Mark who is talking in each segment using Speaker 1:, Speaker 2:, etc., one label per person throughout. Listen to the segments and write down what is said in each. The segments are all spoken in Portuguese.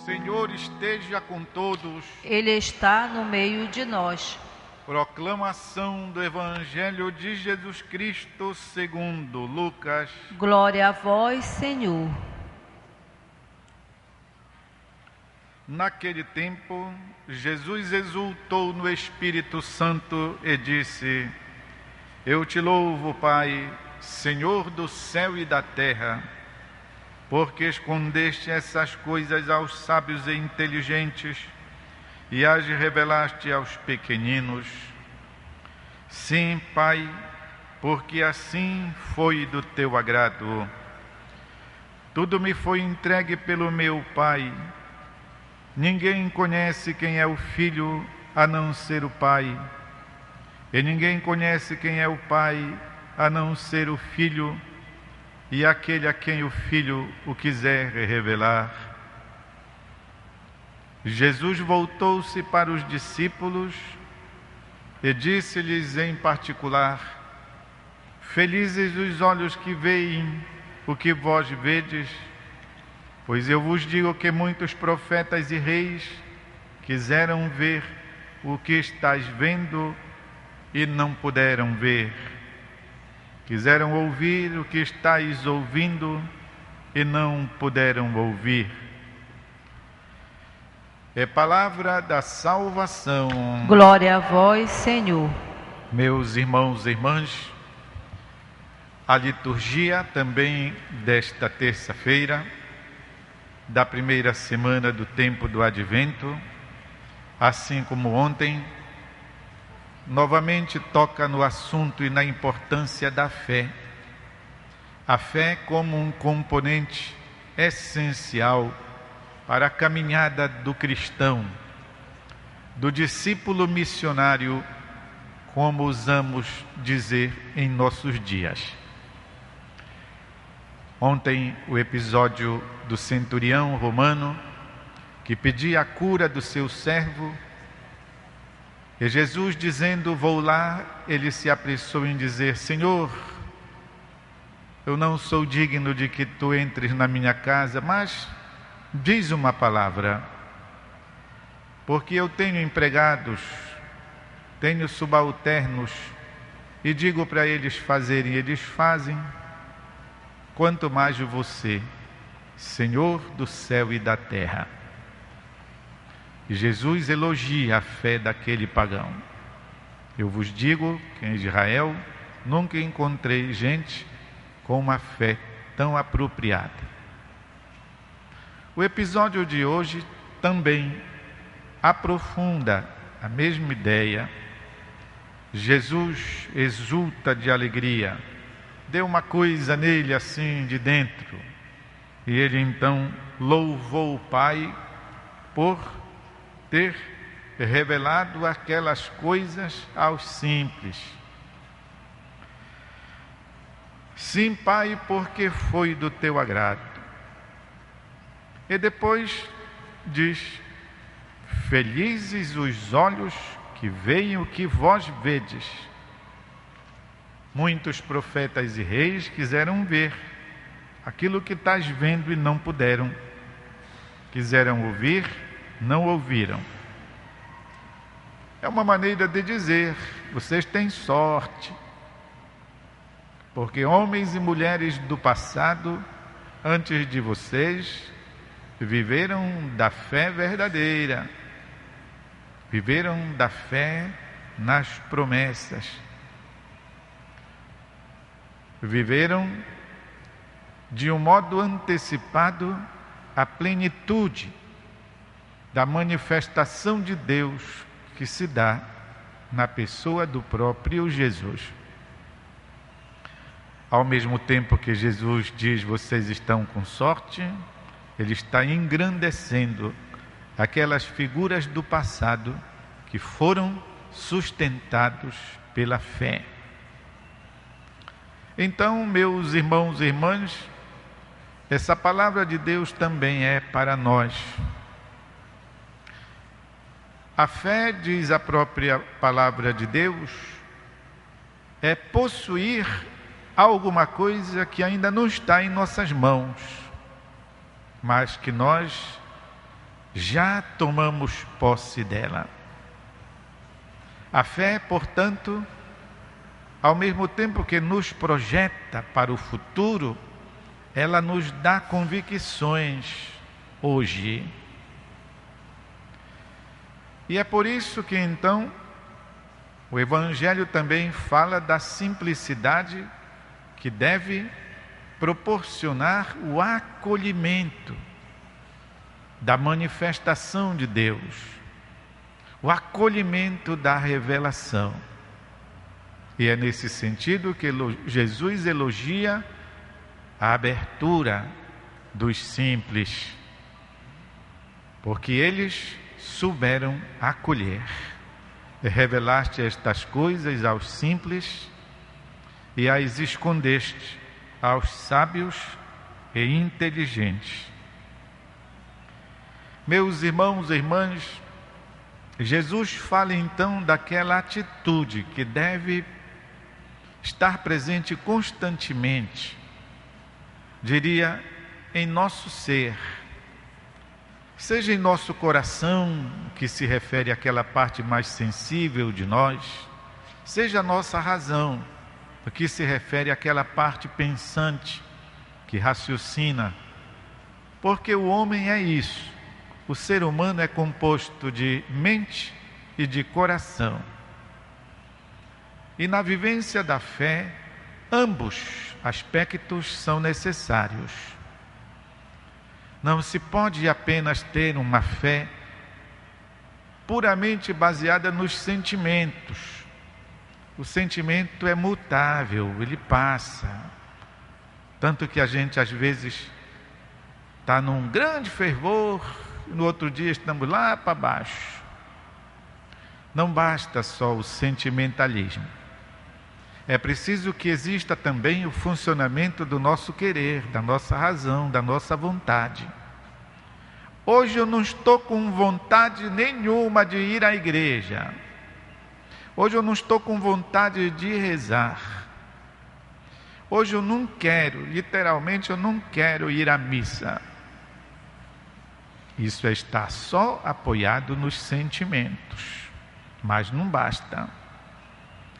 Speaker 1: Senhor esteja com todos.
Speaker 2: Ele está no meio de nós.
Speaker 1: Proclamação do Evangelho de Jesus Cristo segundo Lucas.
Speaker 2: Glória a vós, Senhor.
Speaker 1: Naquele tempo, Jesus exultou no Espírito Santo e disse: Eu te louvo, Pai, Senhor do céu e da terra, porque escondeste essas coisas aos sábios e inteligentes e as revelaste aos pequeninos. Sim, Pai, porque assim foi do teu agrado. Tudo me foi entregue pelo meu Pai. Ninguém conhece quem é o Filho a não ser o Pai, e ninguém conhece quem é o Pai a não ser o Filho e aquele a quem o Filho o quiser revelar. Jesus voltou-se para os discípulos e disse-lhes em particular: Felizes os olhos que veem o que vós vedes, pois eu vos digo que muitos profetas e reis quiseram ver o que estáis vendo e não puderam ver. Quiseram ouvir o que estáis ouvindo e não puderam ouvir. É palavra da salvação.
Speaker 2: Glória a vós, Senhor.
Speaker 1: Meus irmãos e irmãs, a liturgia também desta terça-feira, da primeira semana do tempo do Advento, assim como ontem, novamente toca no assunto e na importância da fé. A fé como um componente essencial para a caminhada do cristão, do discípulo missionário, como usamos dizer em nossos dias. Ontem, o episódio do centurião romano que pedia a cura do seu servo, e Jesus dizendo: vou lá, ele se apressou em dizer: Senhor, eu não sou digno de que tu entres na minha casa, mas diz uma palavra, porque eu tenho empregados, tenho subalternos, e digo para eles fazerem, eles fazem. Quanto mais você, Senhor do céu e da terra. E Jesus elogia a fé daquele pagão. Eu vos digo que em Israel nunca encontrei gente com uma fé tão apropriada. O episódio de hoje também aprofunda a mesma ideia. Jesus exulta de alegria. Deu uma coisa nele assim de dentro. E ele então louvou o Pai por ter revelado aquelas coisas aos simples. Sim, Pai, porque foi do teu agrado. E depois diz: Felizes os olhos que veem o que vós vedes. Muitos profetas e reis quiseram ver aquilo que estás vendo e não puderam. Quiseram ouvir, não ouviram. É uma maneira de dizer: vocês têm sorte, porque homens e mulheres do passado, antes de vocês, viveram da fé verdadeira, viveram da fé nas promessas, viveram de um modo antecipado a plenitude da manifestação de Deus que se dá na pessoa do próprio Jesus. Ao mesmo tempo que Jesus diz: vocês estão com sorte, ele está engrandecendo aquelas figuras do passado que foram sustentados pela fé. Então, meus irmãos e irmãs, essa palavra de Deus também é para nós. A fé, diz a própria palavra de Deus, é possuir alguma coisa que ainda não está em nossas mãos, mas que nós já tomamos posse dela. A fé, portanto, ao mesmo tempo que nos projeta para o futuro, ela nos dá convicções hoje. E é por isso que então o Evangelho também fala da simplicidade que deve proporcionar o acolhimento da manifestação de Deus, o acolhimento da revelação. E é nesse sentido que Jesus elogia a abertura dos simples, porque eles souberam acolher. Revelaste estas coisas aos simples e as escondeste aos sábios e inteligentes. Meus irmãos e irmãs, Jesus fala então daquela atitude que deve estar presente constantemente, diria, em nosso ser, seja em nosso coração, que se refere àquela parte mais sensível de nós, seja a nossa razão, que se refere àquela parte pensante, que raciocina, porque o homem é isso, o ser humano é composto de mente e de coração. E na vivência da fé, ambos aspectos são necessários. Não se pode apenas ter uma fé puramente baseada nos sentimentos. O sentimento é mutável, ele passa. Tanto que a gente às vezes está num grande fervor, no outro dia estamos lá para baixo. Não basta só o sentimentalismo. É preciso que exista também o funcionamento do nosso querer, da nossa razão, da nossa vontade. Hoje eu não estou com vontade nenhuma de ir à igreja. Hoje eu não estou com vontade de rezar. Hoje eu não quero, literalmente eu não quero ir à missa. Isso é estar só apoiado nos sentimentos, mas não basta.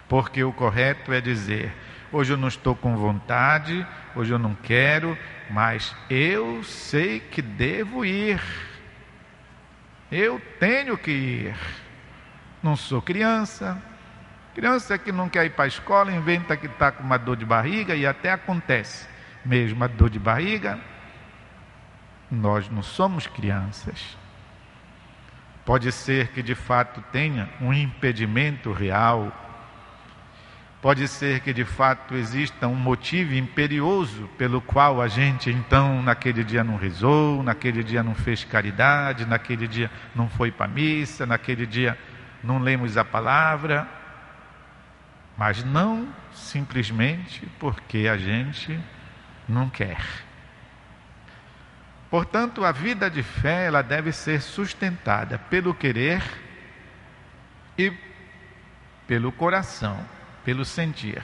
Speaker 1: Porque o correto é dizer, hoje eu não estou com vontade, hoje eu não quero, mas eu sei que devo ir. Eu tenho que ir. Não sou criança. Criança que não quer ir para a escola, inventa que está com uma dor de barriga e até acontece. Mesmo a dor de barriga, nós não somos crianças. Pode ser que de fato tenha um impedimento real. Pode ser que de fato exista um motivo imperioso pelo qual a gente então naquele dia não rezou, naquele dia não fez caridade, naquele dia não foi para a missa, naquele dia não lemos a palavra, mas não simplesmente porque a gente não quer. Portanto, a vida de fé ela deve ser sustentada pelo querer e pelo coração, pelo sentir.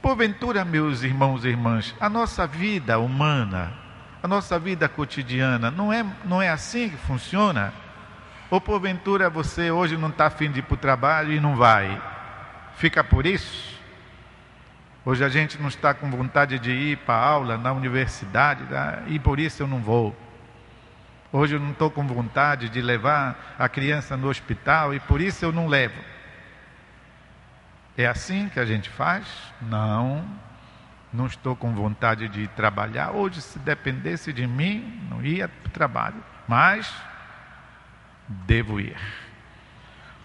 Speaker 1: Porventura, meus irmãos e irmãs, a nossa vida humana, a nossa vida cotidiana, não é assim que funciona? Ou porventura você hoje não está a fim de ir para o trabalho e não vai? Fica por isso? Hoje a gente não está com vontade de ir para a aula na universidade, e por isso eu não vou. Hoje eu não estou com vontade de levar a criança no hospital e por isso eu não levo. É assim que a gente faz? Não estou com vontade de ir trabalhar. Hoje, se dependesse de mim, não ia para o trabalho, mas devo ir.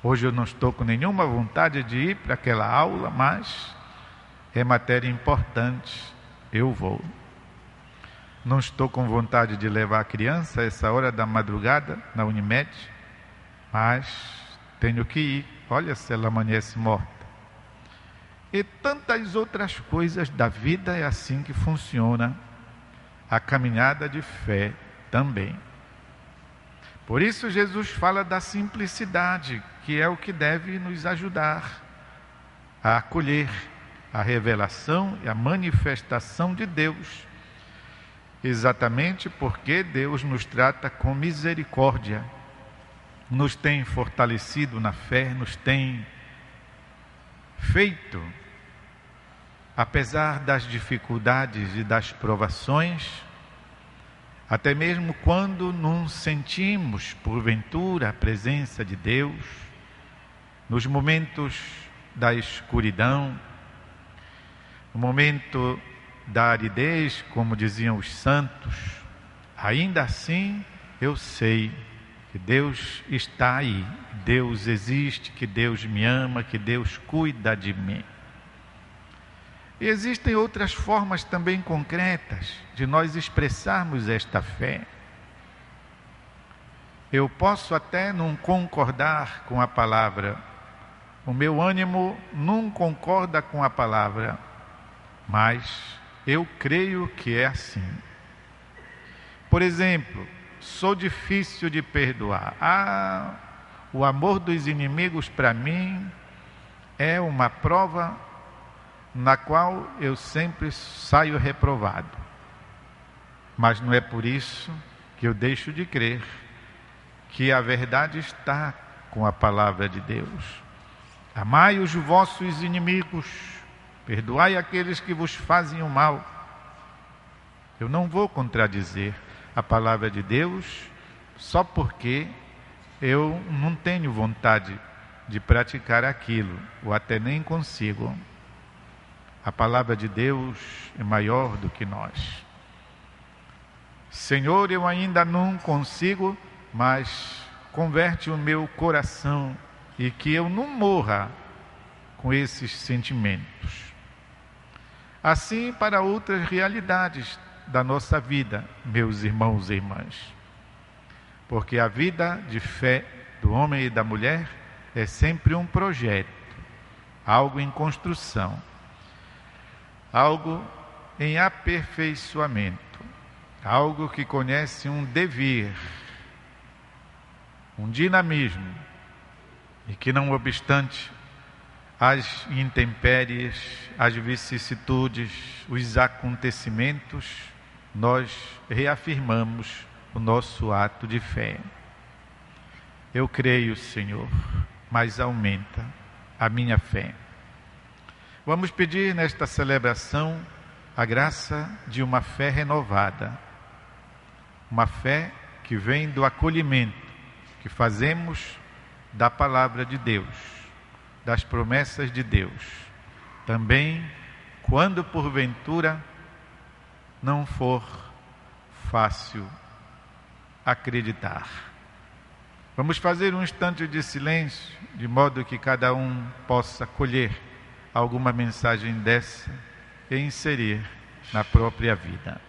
Speaker 1: Hoje eu não estou com nenhuma vontade de ir para aquela aula, mas é matéria importante, eu vou. Não estou com vontade de levar a criança a essa hora da madrugada na Unimed, mas tenho que ir. Olha se ela amanhece morta. E tantas outras coisas da vida é assim que funciona a caminhada de fé também. Por isso Jesus fala da simplicidade, que é o que deve nos ajudar a acolher a revelação e a manifestação de Deus. exatamente porque Deus nos trata com misericórdia, nos tem fortalecido na fé, nos tem feito, apesar das dificuldades e das provações, até mesmo quando não sentimos, porventura, a presença de Deus, nos momentos da escuridão, no momento da aridez, como diziam os santos, ainda assim eu sei que Deus está aí, Deus existe, que Deus me ama, que Deus cuida de mim. E existem outras formas também concretas de nós expressarmos esta fé. Eu posso até não concordar com a palavra, o meu ânimo não concorda com a palavra, mas eu creio que é assim. Por exemplo, sou difícil de perdoar. O amor dos inimigos para mim é uma prova na qual eu sempre saio reprovado. Mas não é por isso que eu deixo de crer que a verdade está com a palavra de Deus. Amai os vossos inimigos, perdoai aqueles que vos fazem o mal. Eu não vou contradizer a palavra de Deus só porque eu não tenho vontade de praticar aquilo, ou até nem consigo. A palavra de Deus é maior do que nós. Senhor, eu ainda não consigo, mas converte o meu coração e que eu não morra com esses sentimentos. Assim para outras realidades da nossa vida, meus irmãos e irmãs. Porque a vida de fé do homem e da mulher é sempre um projeto, algo em construção, algo em aperfeiçoamento, algo que conhece um devir, um dinamismo, e que não obstante as intempéries, as vicissitudes, os acontecimentos, nós reafirmamos o nosso ato de fé. Eu creio, Senhor, mas aumenta a minha fé. Vamos pedir nesta celebração a graça de uma fé renovada, uma fé que vem do acolhimento que fazemos da palavra de Deus, das promessas de Deus. Também, quando porventura não for fácil acreditar. Vamos fazer um instante de silêncio, de modo que cada um possa colher alguma mensagem dessa e inserir na própria vida.